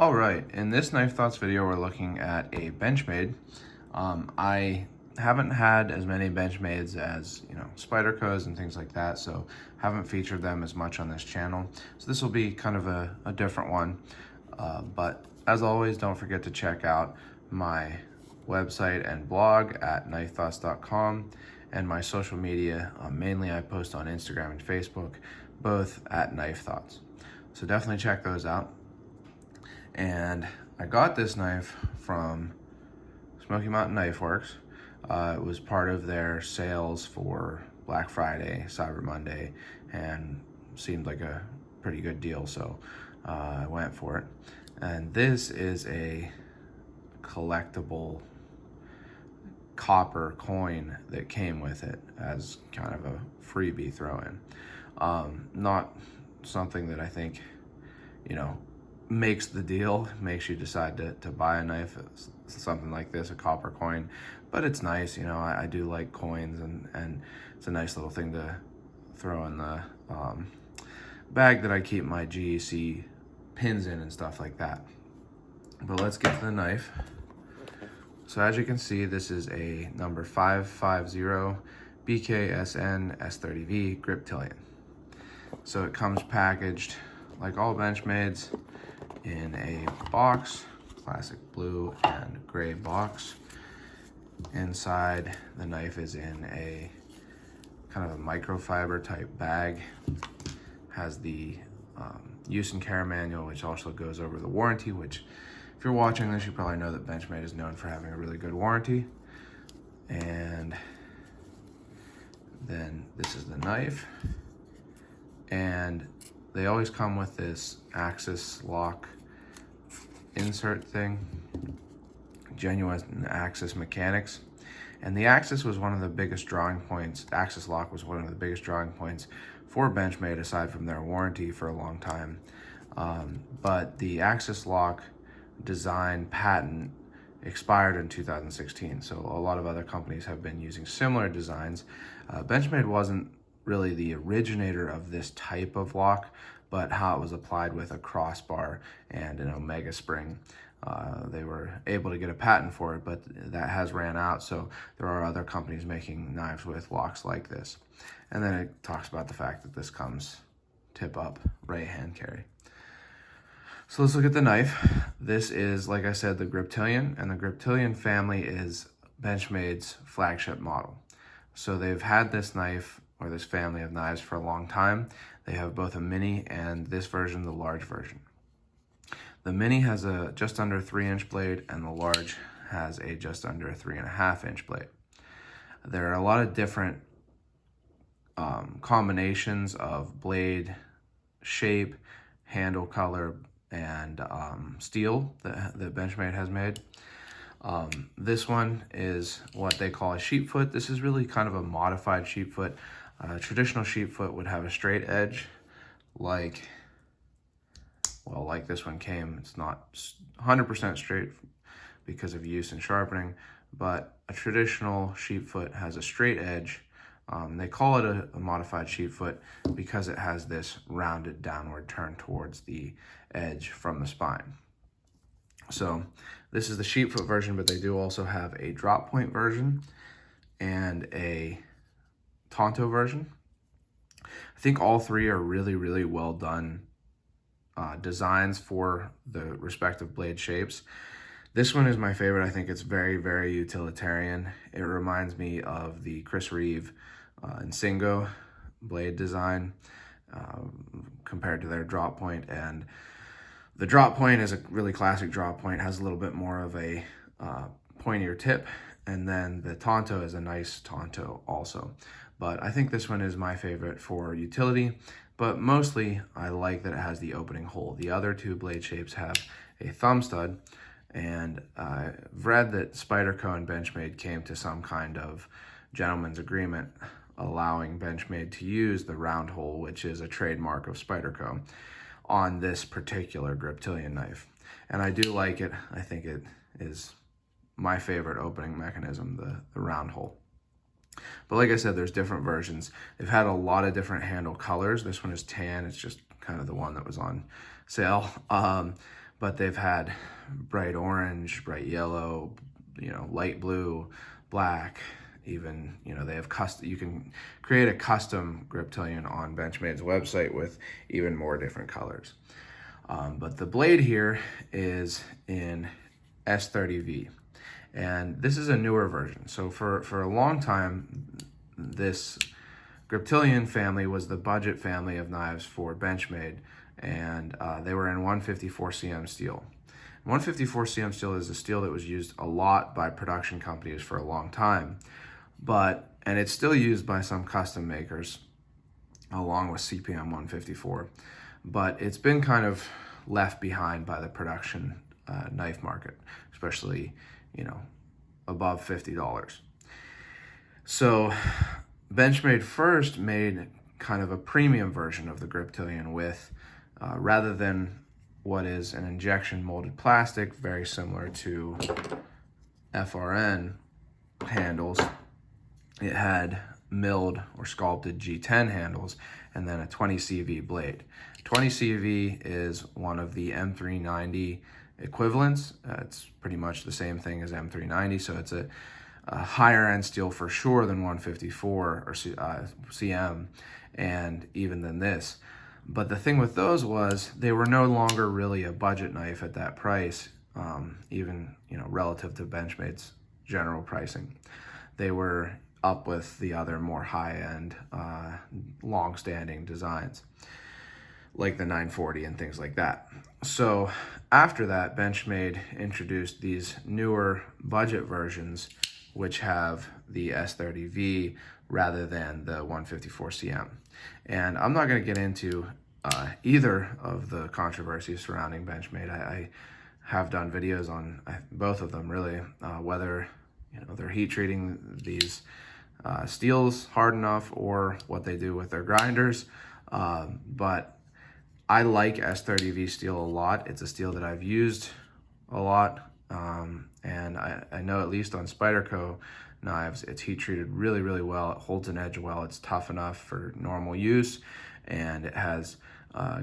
All right, in this Knife Thoughts video, we're looking at a Benchmade. I haven't had as many Benchmades as, Spydercos and things like that, so haven't featured them as much on this channel. So this will be kind of a different one. But as always, don't forget to check out my website and blog at knifethoughts.com and my social media. Mainly I post on Instagram and Facebook, both at Knife Thoughts. So definitely check those out. And I got this knife from Smoky Mountain Knife Works. It was part of their sales for Black Friday, Cyber Monday, and seemed like a pretty good deal, so I went for it. And this is a collectible copper coin that came with it as kind of a freebie throw-in. Not something that I think, makes the deal, makes you decide to buy a knife, something like this, a copper coin, but it's nice. I do like coins, and it's a nice little thing to throw in the bag that I keep my GEC pins in and stuff like that. But let's get to the knife. So as you can see, this is a number 550 BKSN s30v Griptilian. So it comes packaged like all Benchmades in a box, classic blue and gray box. Inside, the knife is in a kind of a microfiber type bag. Has the use and care manual, which also goes over the warranty, which if you're watching this, you probably know that Benchmade is known for having a really good warranty. And then this is the knife. And they always come with this Axis lock insert thing, genuine Axis mechanics. And the Axis was one of the biggest drawing points, Axis lock was one of the biggest drawing points for Benchmade, aside from their warranty for a long time. But the Axis lock design patent expired in 2016, so a lot of other companies have been using similar designs. Benchmade wasn't really the originator of this type of lock, but how it was applied with a crossbar and an omega spring. They were able to get a patent for it, but that has ran out, so there are other companies making knives with locks like this. And then it talks about the fact that this comes tip up, right hand carry. So let's look at the knife. This is, like I said, the Griptilian, and the Griptilian family is Benchmade's flagship model. So they've had this knife, or this family of knives, for a long time. They have both a mini and this version, the large version. The mini has a just under 3-inch blade, and the large has a just under a 3.5-inch blade. There are a lot of different combinations of blade shape, handle color, and steel that Benchmade has made. This one is what they call a Sheepfoot. This is really kind of a modified Sheepfoot. Traditional Sheepfoot would have a straight edge, like this one came. It's not 100% straight because of use and sharpening, but a traditional Sheepfoot has a straight edge. They call it a modified Sheepfoot because it has this rounded downward turn towards the edge from the spine. So this is the Sheepfoot version, but they do also have a drop point version and a Tonto version. I think all three are really, really well done designs for the respective blade shapes. This one is my favorite. I think it's very, very utilitarian. It reminds me of the Chris Reeve Insingo blade design compared to their drop point. And the drop point is a really classic drop point, has a little bit more of a pointier tip, and then the Tonto is a nice Tonto also. But I think this one is my favorite for utility, but mostly I like that it has the opening hole. The other two blade shapes have a thumb stud, and I've read that Spyderco and Benchmade came to some kind of gentleman's agreement allowing Benchmade to use the round hole, which is a trademark of Spyderco, on this particular Griptilian knife. And I do like it. I think it is my favorite opening mechanism, the round hole. But like I said, there's different versions. They've had a lot of different handle colors. This one is tan. It's just kind of the one that was on sale. but they've had bright orange, bright yellow, light blue, black, even, they have you can create a custom Griptilian on Benchmade's website with even more different colors. But the blade here is in s30v, and this is a newer version. So for a long time, this Griptilian family was the budget family of knives for Benchmade, and they were in 154 cm steel. 154 cm steel is a steel that was used a lot by production companies for a long time, and it's still used by some custom makers along with CPM 154, but it's been kind of left behind by the production knife market, especially, above $50. So Benchmade first made kind of a premium version of the Griptilian with, rather than what is an injection molded plastic, very similar to FRN handles, it had milled or sculpted G10 handles and then a 20 CV blade. 20 CV is one of the M390 equivalents. It's pretty much the same thing as M390, so it's a higher end steel for sure than 154 or CM, and even than this. But the thing with those was they were no longer really a budget knife at that price, even relative to Benchmade's general pricing. They were up with the other more high-end, long-standing designs, like the 940 and things like that. So after that, Benchmade introduced these newer budget versions, which have the s30v rather than the 154 cm. And I'm not going to get into either of the controversies surrounding Benchmade. I have done videos on both of them, really, whether they're heat treating these steels hard enough or what they do with their grinders. But I like s30v steel a lot. It's a steel that I've used a lot, and I know at least on Spyderco knives, it's heat treated really, really well. It holds an edge well. It's tough enough for normal use, and it has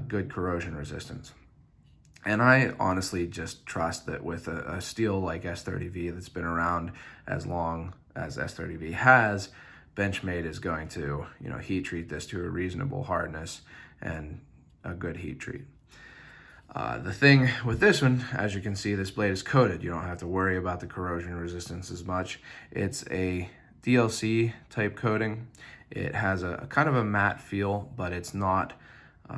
good corrosion resistance. And I honestly just trust that with a steel like s30v that's been around as long as s30v has, Benchmade is going to heat treat this to a reasonable hardness and a good heat treat. The thing with this one, as you can see, this blade is coated. You don't have to worry about the corrosion resistance as much. It's a DLC type coating. It has a kind of a matte feel, but it's not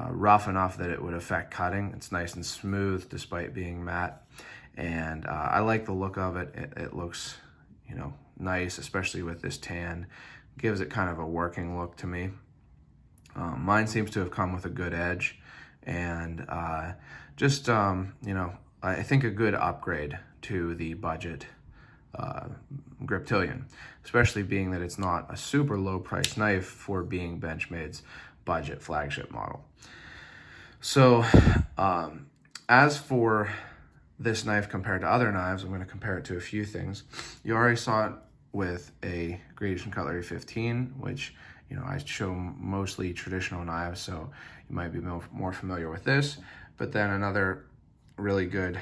rough enough that it would affect cutting. It's nice and smooth despite being matte, and I like the look of it. It looks nice, especially with this tan. Gives it kind of a working look to me. Mine seems to have come with a good edge, and just I think a good upgrade to the budget Griptilian, especially being that it's not a super low price knife for being Benchmade's budget flagship model. So as for this knife compared to other knives, I'm going to compare it to a few things. You already saw it with a Gradation Cutlery 15, which I show mostly traditional knives, so you might be more familiar with this. But then another really good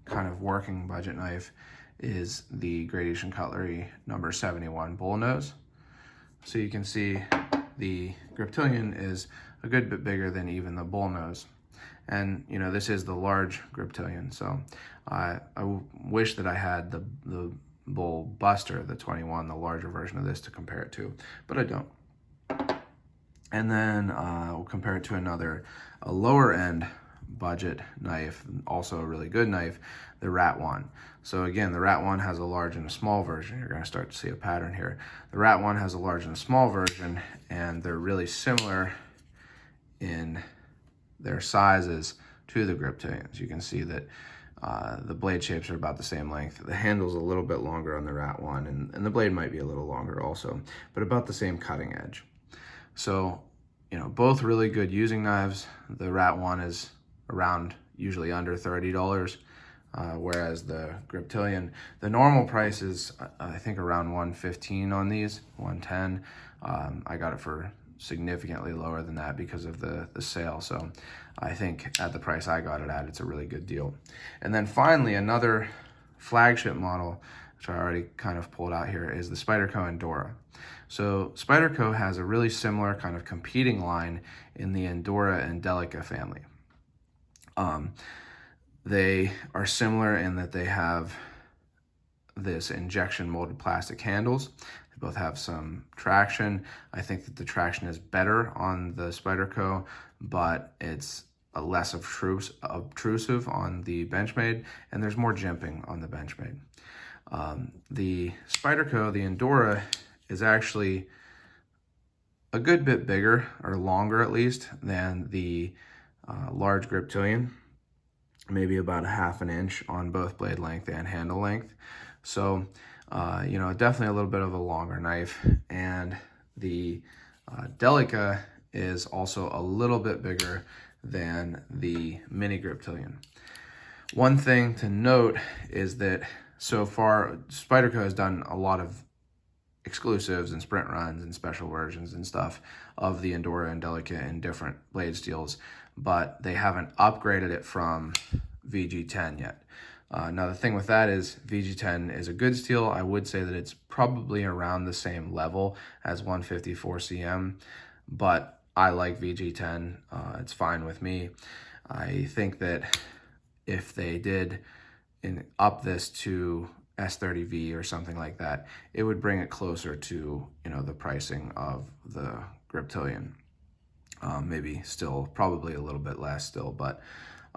kind of working budget knife is the Gradation Cutlery number 71 bullnose. So you can see the Griptilian is a good bit bigger than even the bullnose. And this is the large Griptilian, so I wish that I had the Bull Buster, the 21, the larger version of this to compare it to, but I don't. And then we'll compare it to a lower end budget knife, also a really good knife, the Rat One. So again, the Rat One has a large and a small version. You're going to start to see a pattern here. The Rat One has a large and a small version, and they're really similar in their sizes to the Griptilians. You can see that the blade shapes are about the same length. The handle's a little bit longer on the Rat One, and the blade might be a little longer also, but about the same cutting edge. So, both really good using knives. The Rat One is around usually under $30, whereas the Griptilian, the normal price is I think around $115 on these, $110. I got it for significantly lower than that because of the sale. So I think at the price I got it at, it's a really good deal. And then finally, another flagship model, which I already kind of pulled out here, is the Spyderco Endura. So Spyderco has a really similar kind of competing line in the Endura and Delica family. They are similar in that they have this injection molded plastic handles. They both have some traction. I think that the traction is better on the Spyderco, but it's a less obtrusive on the Benchmade, and there's more jimping on the Benchmade. The Spyderco, the Endura, is actually a good bit bigger, or longer at least, than the large Griptilian. Maybe about a ½ an inch on both blade length and handle length. So, you know, definitely a little bit of a longer knife. And the Delica is also a little bit bigger than the mini Griptilian. One thing to note is that so far, Spyderco has done a lot of exclusives and sprint runs and special versions and stuff of the Endura and Delica in different blade steels, but they haven't upgraded it from VG10 yet. Now the thing with that is VG10 is a good steel. I would say that it's probably around the same level as 154 CM, but I like VG10. It's fine with me. I think that if they did up this to s30v or something like that, it would bring it closer to, you know, the pricing of the Griptilian. Maybe still probably a little bit less still, but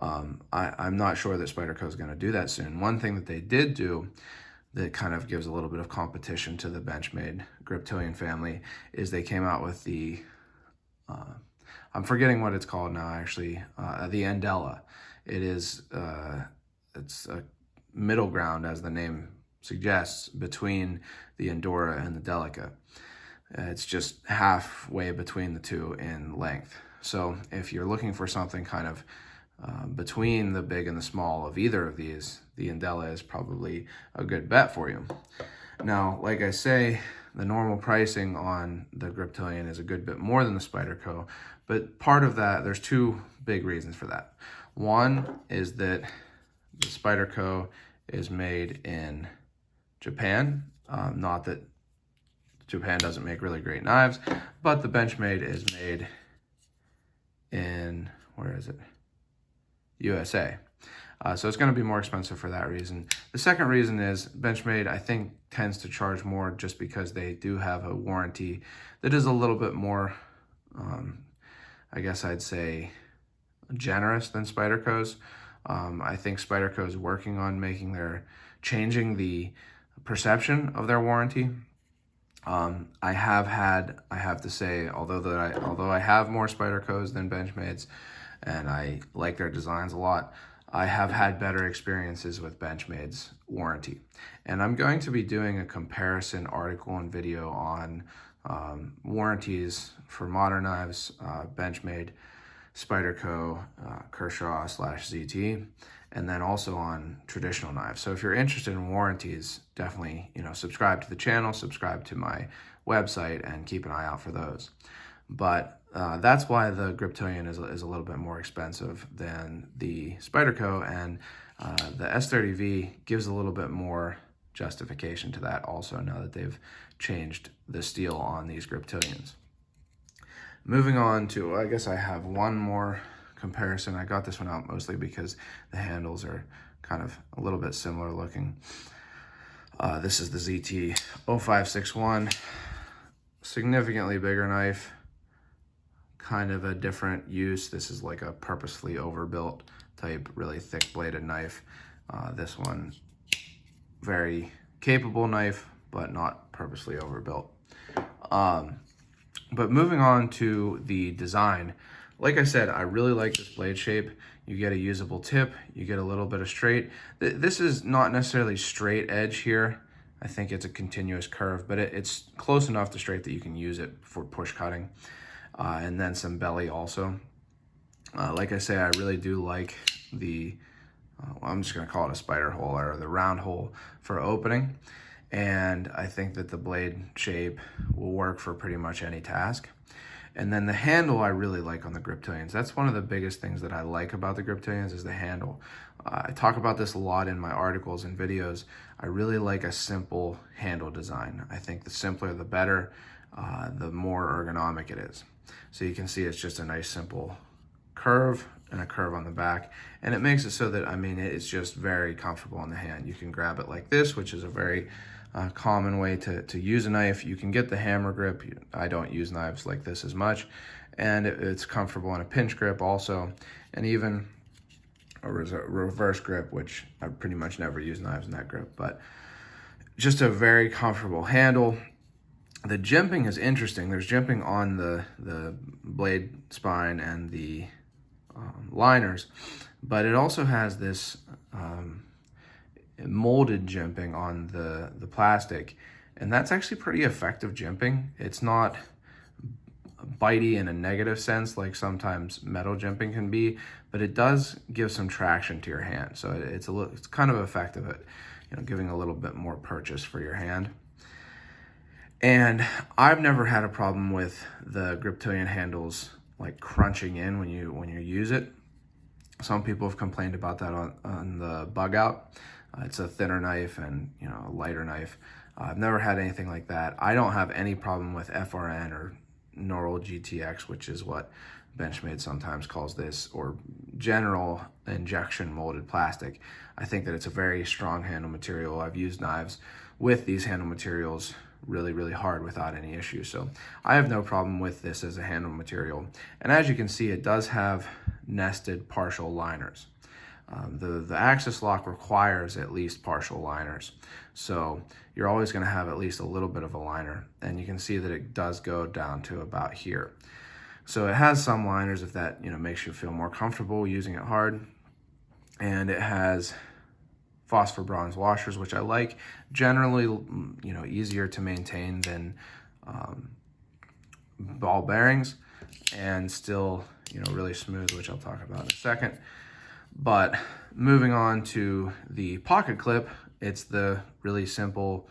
I'm not sure that Spyderco is going to do that soon. One thing that they did do that kind of gives a little bit of competition to the Benchmade Griptilian family is they came out with the I'm forgetting what it's called now, actually, the Andella. It is it's a middle ground, as the name suggests, between the Endura and the Delica. It's just halfway between the two in length. So if you're looking for something kind of between the big and the small of either of these, the Andella is probably a good bet for you. Now, like I say, the normal pricing on the Griptilian is a good bit more than the Spyderco, but part of that, there's two big reasons for that. One is that the Spyderco is made in Japan. Not that Japan doesn't make really great knives, but the Benchmade is made in, where is it? USA. So it's going to be more expensive for that reason. The second reason is Benchmade, I think, tends to charge more just because they do have a warranty that is a little bit more, I guess I'd say, generous than Spyderco's. I think Spyderco is working on changing the perception of their warranty. I have to say, although I have more Spyderco's than Benchmade's, and I like their designs a lot, I have had better experiences with Benchmade's warranty. And I'm going to be doing a comparison article and video on warranties for modern knives, Benchmade, Spyderco, Kershaw/ZT, and then also on traditional knives. So if you're interested in warranties, definitely, you know, subscribe to the channel, subscribe to my website, and keep an eye out for those. But that's why the Griptilian is a little bit more expensive than the Spyderco, and the s30v gives a little bit more justification to that also, now that they've changed the steel on these Griptilians. Moving on to, I guess I have one more comparison. I got this one out mostly because the handles are kind of a little bit similar looking. This is the ZT 0561, significantly bigger knife, kind of a different use. This is like a purposefully overbuilt type, really thick bladed knife. This one, very capable knife, but not purposely overbuilt. But moving on to the design, like I said, I really like this blade shape. You get a usable tip, you get a little bit of straight. This is not necessarily straight edge here. I think it's a continuous curve, but it's close enough to straight that you can use it for push cutting. And then some belly also. Like I say, I really do like the, I'm just gonna call it a spider hole, or the round hole for opening. And I think that the blade shape will work for pretty much any task. And then the handle I really like on the Griptilians. That's one of the biggest things that I like about the Griptilians is the handle. I talk about this a lot in my articles and videos. I really like a simple handle design. I think the simpler the better, the more ergonomic it is. So you can see it's just a nice simple curve and a curve on the back, and it makes it so that, I mean, it's just very comfortable in the hand. You can grab it like this, which is a very common way to use a knife. You can get the hammer grip. I don't use knives like this as much, and it's comfortable in a pinch grip also, and even a reverse grip, which I pretty much never use knives in that grip, but just a very comfortable handle. The jimping is interesting. There's jimping on the blade spine and the liners, but it also has this molded jimping on the plastic, and that's actually pretty effective jimping. It's not bitey in a negative sense like sometimes metal jimping can be, but it does give some traction to your hand, so it's kind of effective at, you know, giving a little bit more purchase for your hand. And I've never had a problem with the Griptilian handles like crunching in when you use it. Some people have complained about that on the bug out. It's a thinner knife and, you know, a lighter knife. I've never had anything like that. I don't have any problem with FRN or Neural GTX, which is what Benchmade sometimes calls this, or general injection molded plastic. I think that it's a very strong handle material. I've used knives with these handle materials really hard without any issue. So I have no problem with this as a handle material. And as you can see, it does have nested partial liners. The axis lock requires at least partial liners. So you're always going to have at least a little bit of a liner. And you can see that it does go down to about here. So it has some liners if that, you know, makes you feel more comfortable using it hard. And it has phosphor bronze washers, which I like. Generally, you know, easier to maintain than ball bearings, and still, you know, really smooth, which I'll talk about in a second. But moving on to the pocket clip, it's the really simple,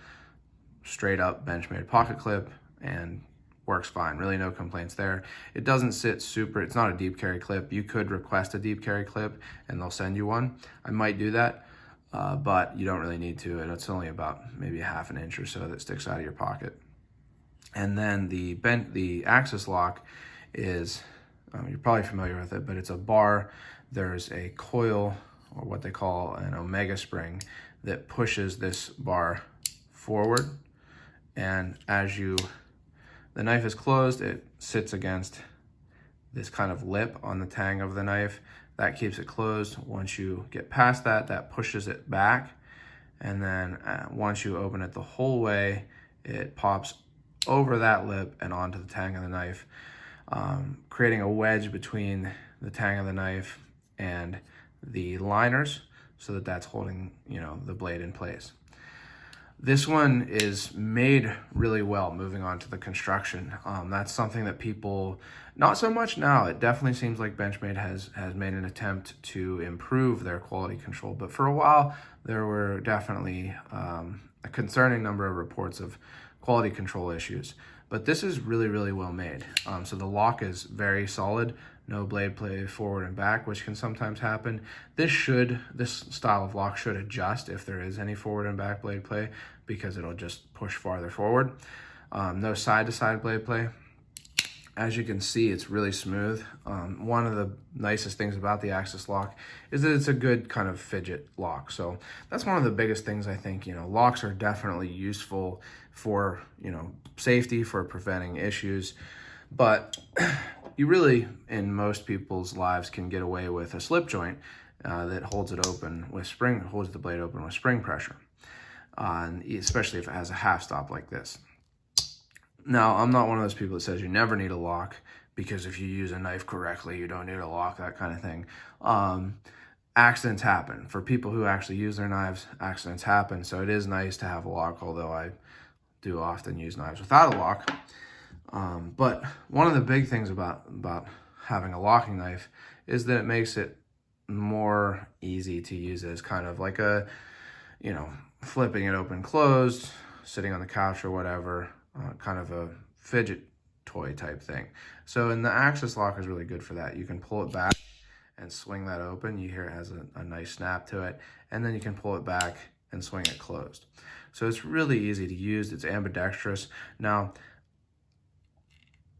straight up Benchmade pocket clip, and works fine. Really no complaints there. It doesn't sit super, it's not a deep carry clip. You could request a deep carry clip and they'll send you one. I might do that. But you don't really need to, and it's only about maybe 1/2 inch or so that sticks out of your pocket. And then the axis lock is, you're probably familiar with it, but it's a bar. There's a coil, or what they call an omega spring, that pushes this bar forward, and as the knife is closed, it sits against this kind of lip on the tang of the knife. That keeps it closed. Once you get past that, that pushes it back. And then once you open it the whole way, it pops over that lip and onto the tang of the knife, creating a wedge between the tang of the knife and the liners, so that that's holding, you know, the blade in place. This one is made really well. Moving on to the construction, that's something that people, not so much now. It definitely seems like Benchmade has made an attempt to improve their quality control, but for a while there were definitely a concerning number of reports of quality control issues. But this is really well made. So the lock is very solid. No blade play forward and back, which can sometimes happen. This style of lock should adjust if there is any forward and back blade play, because it'll just push farther forward. No side-to-side blade play. As you can see, it's really smooth. One of the nicest things about the axis lock is that it's a good kind of fidget lock. So that's one of the biggest things I think. You know, locks are definitely useful for, you know, safety, for preventing issues, but you really, in most people's lives, can get away with a slip joint that holds it open with holds the blade open with spring pressure, especially if it has a half stop like this. Now, I'm not one of those people that says you never need a lock, because if you use a knife correctly, you don't need a lock, that kind of thing. Accidents happen. For people who actually use their knives, accidents happen. So it is nice to have a lock, although I do often use knives without a lock. But one of the big things about having a locking knife is that it makes it more easy to use as kind of like a, you know, flipping it open closed, sitting on the couch or whatever, kind of a fidget toy type thing. So, and the axis lock is really good for that. You can pull it back and swing that open. You hear it has a nice snap to it, and then you can pull it back and swing it closed. So it's really easy to use. It's ambidextrous. Now,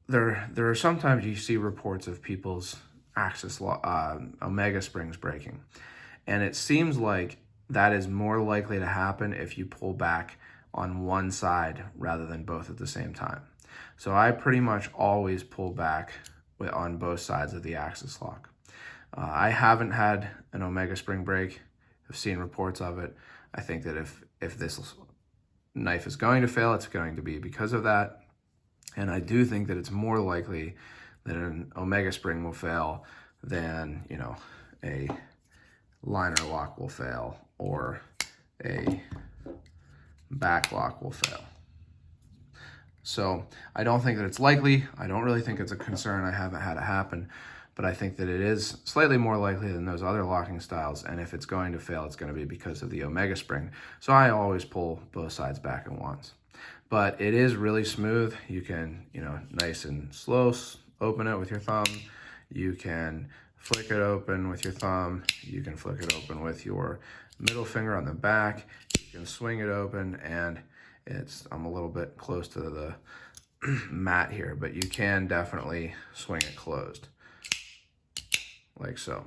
there are sometimes you see reports of people's axis omega springs breaking, and it seems like that is more likely to happen if you pull back on one side rather than both at the same time. So I pretty much always pull back on both sides of the axis lock. I haven't had an omega spring break. I've seen reports of it. I think that if this knife is going to fail, it's going to be because of that. And I do think that it's more likely that an omega spring will fail than, you know, a liner lock will fail or a back lock will fail. So I don't think that it's likely. I don't really think it's a concern. I haven't had it happen, but I think that it is slightly more likely than those other locking styles. And if it's going to fail, it's going to be because of the omega spring. So I always pull both sides back at once. But it is really smooth. You can, you know, nice and slow open it with your thumb. You can flick it open with your thumb. You can flick it open with your middle finger on the back. You can swing it open, and I'm a little bit close to the mat here, but you can definitely swing it closed, like so.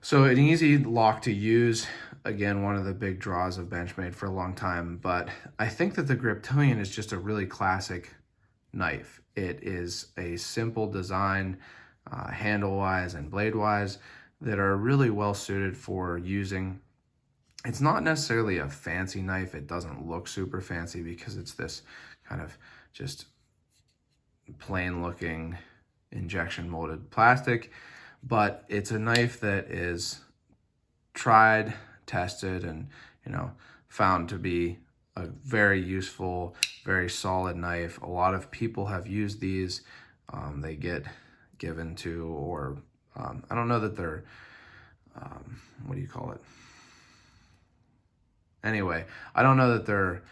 So an easy lock to use. Again, one of the big draws of Benchmade for a long time, but I think that the Griptilian is just a really classic knife. It is a simple design, handle-wise and blade-wise, that are really well suited for using. It's not necessarily a fancy knife. It doesn't look super fancy because it's this kind of just plain looking injection molded plastic, but it's a knife that is tried, tested, and, you know, found to be a very useful, very solid knife. A lot of people have used these. They get given to, or I don't know that they're, what do you call it? Anyway, I don't know that they're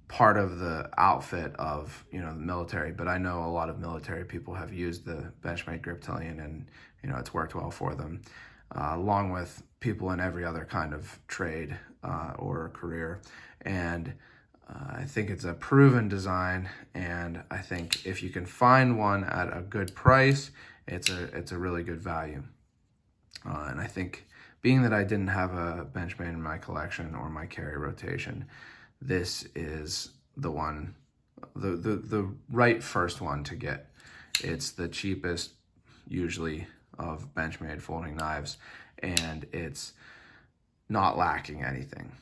part of the outfit of, you know, the military, but I know a lot of military people have used the Benchmade Griptilian, and, you know, it's worked well for them, along with people in every other kind of trade or career. And I think it's a proven design, and I think if you can find one at a good price, it's a really good value. And I think, being that I didn't have a Benchmade in my collection or my carry rotation, this is the one, the right first one to get. It's the cheapest, usually, of Benchmade folding knives, and it's not lacking anything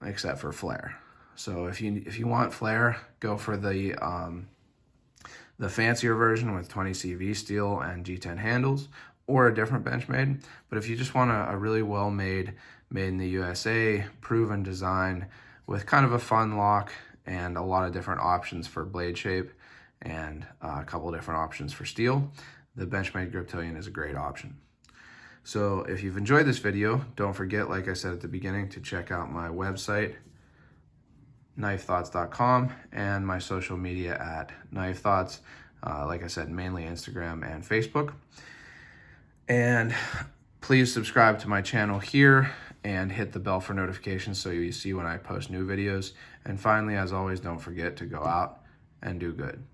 except for flair. So if you want flair, go for the fancier version with 20CV steel and G10 handles, or a different Benchmade. But if you just want a really well made in the USA, proven design with kind of a fun lock and a lot of different options for blade shape and a couple different options for steel, the Benchmade Griptilian is a great option. So if you've enjoyed this video, don't forget, like I said at the beginning, to check out my website, knifethoughts.com, and my social media at knifethoughts. Like I said, mainly Instagram and Facebook. And please subscribe to my channel here and hit the bell for notifications so you see when I post new videos. And finally, as always, don't forget to go out and do good.